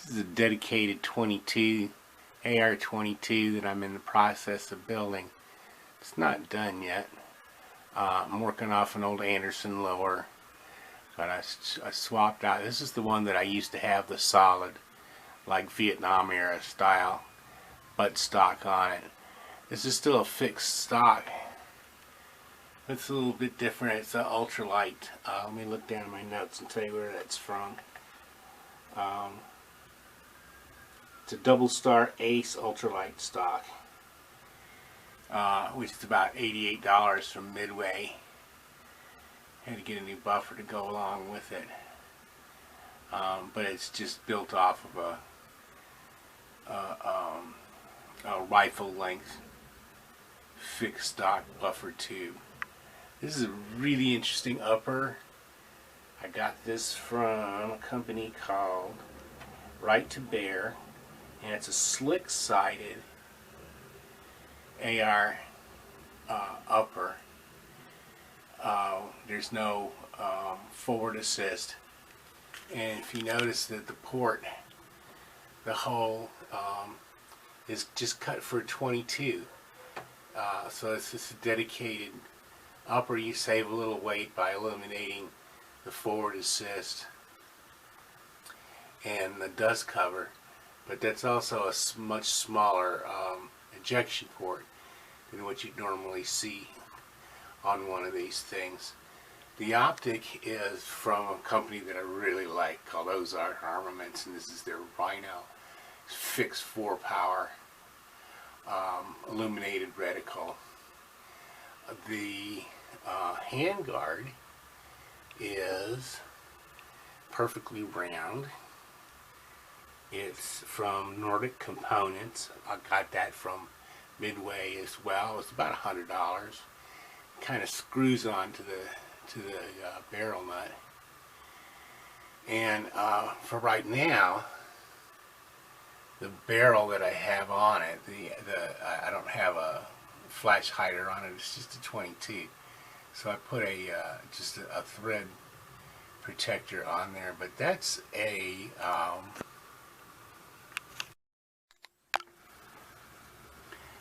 This is a dedicated 22 AR-22 that I'm in the process of building. It's not done yet. I'm working off an old Anderson lower, but I swapped out. This is the one that I used to have, the solid, like Vietnam era style buttstock on it. This is still a fixed stock. It's a little bit different. It's an ultralight. Let me look down at my notes and tell you where that's from. It's a Doublestar Ace ultralight stock, which is about $88 from Midway. Had to get a new buffer to go along with it, but it's just built off of a rifle length fixed stock buffer tube. This is a really interesting upper. I got this from a company called Right to Bear, and it's a slick-sided AR upper. There's no forward assist, and if you notice that the port, the hole is just cut for 22, so it's just a dedicated upper. You save a little weight by eliminating the forward assist and the dust cover, but that's also a much smaller ejection port than what you'd normally see on one of these things. The optic is from a company that I really like called Ozark Armaments, and this is their Rhino fixed 4-power illuminated reticle. The handguard is perfectly round. It's from Nordic Components. I got that from Midway as well. It's about $100. Kind of screws on to the barrel nut. And for right now, the barrel that I have on it, I don't have a flash hider on it. It's just a 22. So I put just a thread protector on there, but that's a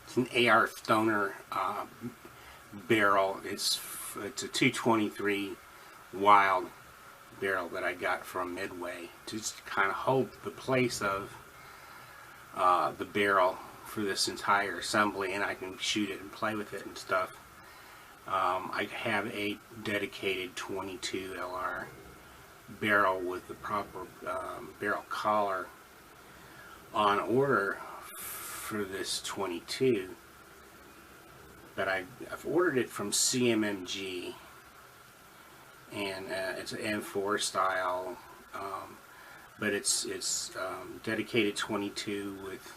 it's an AR Stoner barrel. It's a 223 Wylde barrel that I got from Midway to just kind of hold the place of the barrel for this entire assembly, and I can shoot it and play with it and stuff. I have a dedicated 22 LR barrel with the proper barrel collar on order for this 22, but I've ordered it from CMMG, and it's an M4 style, but it's dedicated 22 with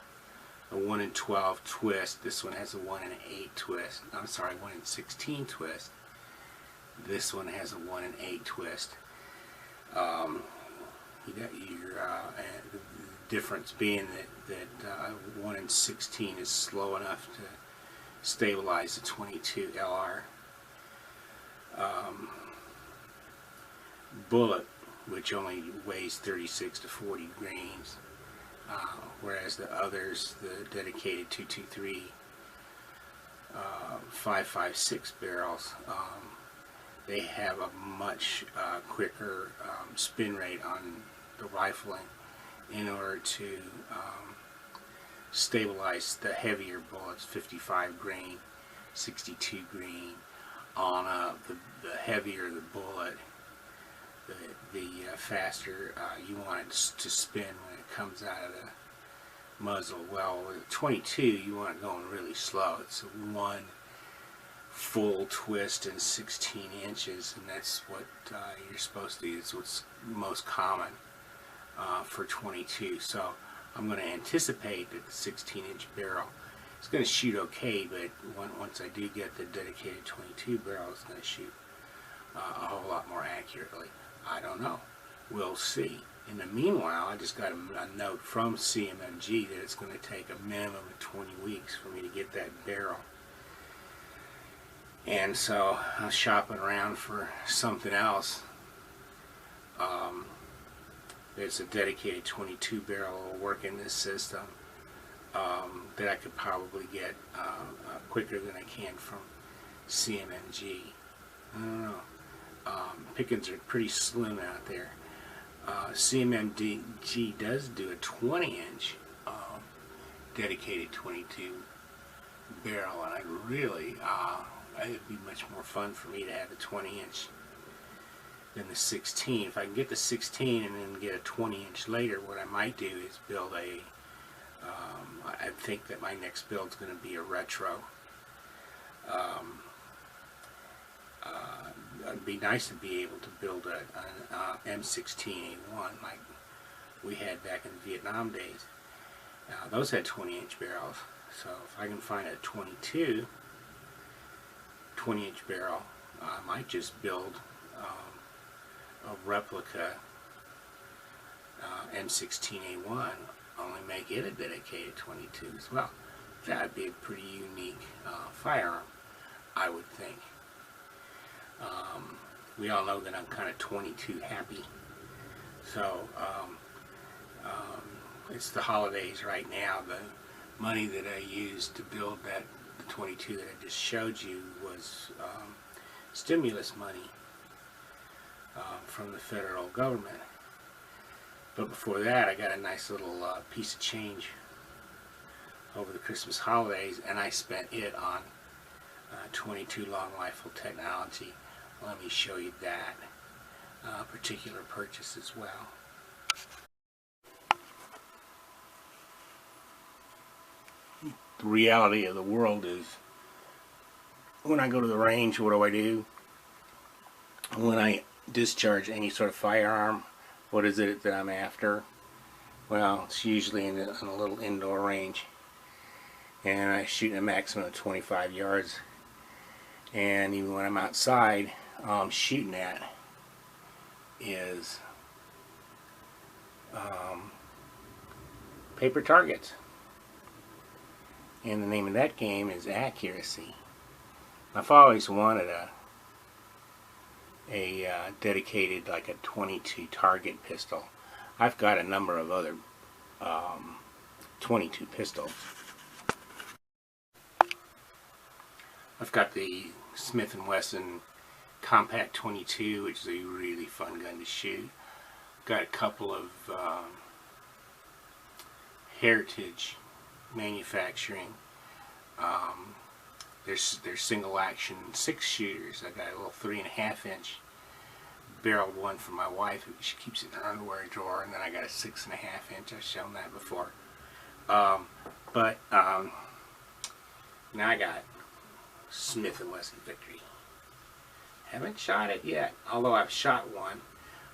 a 1 in 12 twist. This one has a 1 in 8 twist. I'm sorry, 1 in 16 twist. This one has a 1 in 8 twist. You got your the difference being that 1 in 16 is slow enough to stabilize the 22 LR. Bullet, which only weighs 36 to 40 grains, whereas the others, the dedicated 223 5.56 barrels, they have a much quicker spin rate on the rifling in order to stabilize the heavier bullets, 55 grain, 62 grain. On the heavier the bullet, the faster you want it to spin when it comes out of the muzzle. Well, with 22, you want it going really slow. It's one full twist in 16 inches, and that's what you're supposed to do. It's what's most common for 22. So I'm going to anticipate that the 16-inch barrel is going to shoot okay, but once I do get the dedicated 22 barrel, it's going to shoot a whole lot more accurately. I don't know. We'll see. In the meanwhile, I just got a note from CMMG that it's going to take a minimum of 20 weeks for me to get that barrel. And so I was shopping around for something else there's a dedicated 22 barrel that will work in this system that I could probably get quicker than I can from CMMG. I don't know. Pickings are pretty slim out there. CMMG does do a 20-inch dedicated 22 barrel, and it would be much more fun for me to have a 20-inch than the 16. If I can get the 16 and then get a 20-inch later, what I might do is build a I think that my next build is going to be a retro. It'd be nice to be able to build an M16A1 like we had back in the Vietnam days. Those had 20-inch barrels, so if I can find a 22 20-inch barrel, I might just build a replica M16A1, only make it a dedicated 22 as well. That would be a pretty unique firearm, I would think. We all know that I'm kind of 22 happy, so it's the holidays right now. The money that I used to build the 22 that I just showed you was stimulus money from the federal government. But before that, I got a nice little piece of change over the Christmas holidays, and I spent it on 22 long rifle technology. Let me show you that particular purchase as well. The reality of the world is, when I go to the range, what do? When I discharge any sort of firearm, what is it that I'm after? Well, it's usually in a little indoor range, and I shoot a maximum of 25 yards. And even when I'm outside, all I'm shooting at is paper targets. And the name of that game is accuracy. I've always wanted a dedicated, like a 22 target pistol. I've got a number of other 22 pistols. I've got the Smith & Wesson Compact 22, which is a really fun gun to shoot. Got a couple of Heritage manufacturing. There's single action 6 shooters. I got a little 3.5-inch barreled one for my wife. She keeps it in her underwear drawer, and then I got a 6.5-inch. I've shown that before. Now I got Smith & Wesson Victory. Haven't shot it yet, although I've shot one.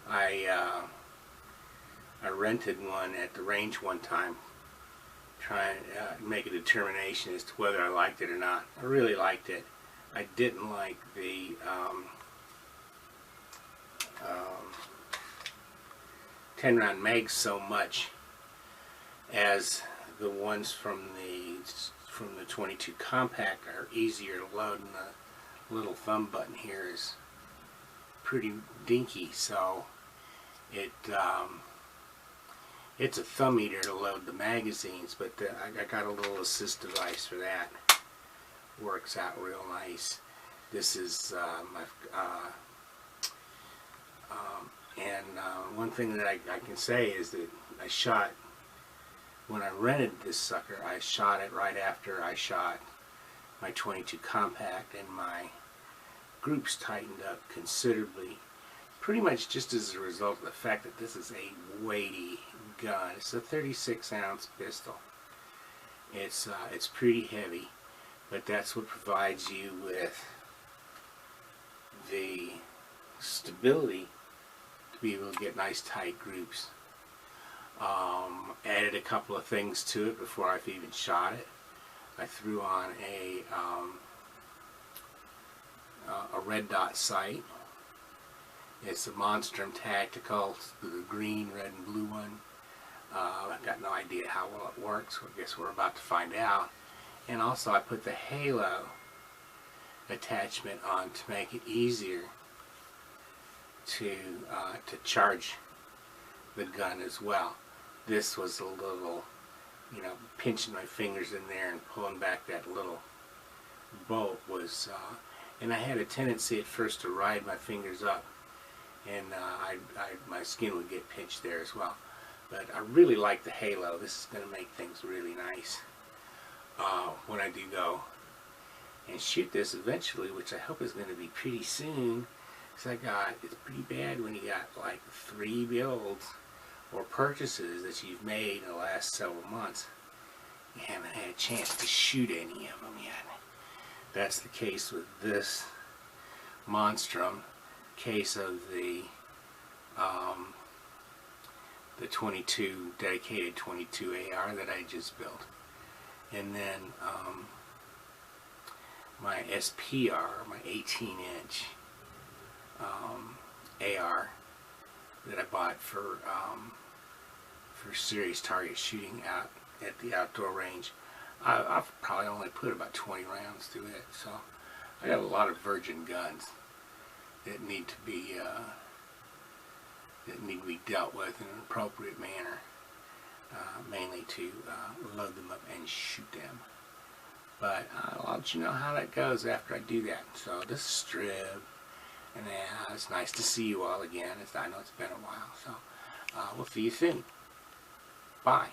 I rented one at the range one time, trying to make a determination as to whether I liked it or not. I really liked it. I didn't like the 10-round mags so much as the ones from the 22 compact are easier to load, and the little thumb button here is pretty dinky, so it's a thumb eater to load the magazines, but I got a little assist device for that. Works out real nice. This is one thing that I can say is that I shot, when I rented this sucker, I shot it right after I shot my 22 compact, and my groups tightened up considerably, pretty much just as a result of the fact that this is a weighty gun. It's a 36-ounce pistol. It's pretty heavy, but that's what provides you with the stability to be able to get nice tight groups. Added a couple of things to it before I've even shot it. I threw on a red dot sight. It's a Monstrum Tactical, the green, red, and blue one. I've got no idea how well it works. I guess we're about to find out. And also I put the halo attachment on to make it easier to charge the gun as well. This was a little, you know, pinching my fingers in there and pulling back that little bolt was, and I had a tendency at first to ride my fingers up, and my skin would get pinched there as well. But I really like the halo. This is going to make things really nice when I do go and shoot this eventually, which I hope is going to be pretty soon. Because it's pretty bad when you got like 3 builds or purchases that you've made in the last several months. You haven't had a chance to shoot any of them yet. That's the case with this monstrum. Case of the 22 dedicated 22 AR that I just built, and then my SPR, my 18-inch AR that I bought for serious target shooting out at the outdoor range. I've probably only put about 20 rounds through it, so I got a lot of virgin guns that need to be dealt with in an appropriate manner, mainly to load them up and shoot them. But I'll let you know how that goes after I do that. So this is Strib, and it's nice to see you all again. I know it's been a while, so we'll see you soon. Bye.